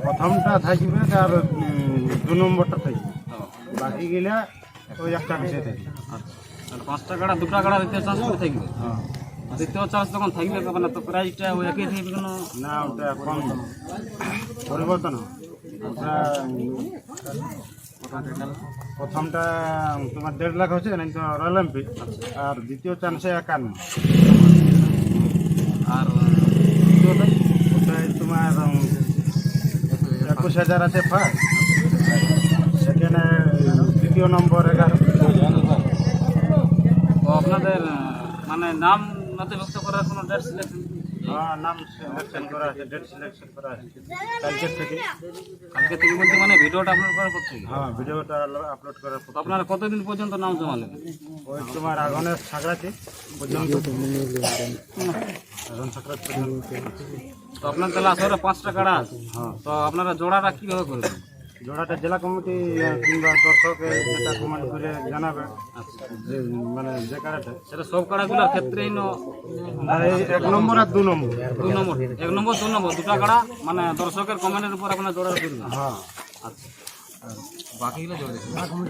প্রথমটা থাকবে আর 2 নম্বরটা থাকবে, বাকি গেলে ওই একটা বিষয় থাকবে। আর 5টা কাড়া 2টা কাড়া দ্বিতীয় চান্স করে থাকবে। হ্যাঁ, দ্বিতীয় চান্স যখন থাকবে তখন তো প্রাইসটা ওই একই থাকবে কেন? না ওটা কম পরিবর্তন হয়। ওটা প্রথমটা তোমার 1.5 লাখ হচ্ছে না তো রয়্যাল এমপি, আর দ্বিতীয় চান্সে 51। আর দ্বিতীয়টা ওটাই তোমার 21,000 আছে ফার্স্ট, সেখানে দ্বিতীয় নম্বর 11। তো আপনাদের মানে নাম নথিভুক্ত করার কোনো ডেট সিলেকশন? হ্যাঁ, নাম সিলেকশন করা আছে, ডেট সিলেকশন করা আছে কালকের থেকে। আজকে থেকে বলতে মানে ভিডিওটা আপলোড করার পর থেকে? হ্যাঁ, ভিডিওটা আপলোড করার পর তো আপনারা কতদিন পর্যন্ত নাম জমা নেবেন? ওই তোমার আগুনের সাঁকড়াতে পর্যন্ত, আগুন সাঁকড়াতে পর্যন্ত। তো আপনার তাহলে আসলে 5টা কাড়া আছে। হ্যাঁ, তো আপনারা জোড়াটা কীভাবে করবেন? জোড়াটা জেলা কমিটি কিংবা দর্শকে যেটা কমেন্ট করে জানাবে, যে মানে যে কাড়াটা। সেটা সব কাড়াগুলোর ক্ষেত্রেই আর এই 1 নম্বর আর 2 নম্বর। 2 নম্বর 1 নম্বর 2 নম্বর 2টা কাড়া মানে দর্শকের কমেন্টের উপর আপনার জোড়া করবেন। হ্যাঁ, আচ্ছা, বাকিগুলো জোড়া দেখুন।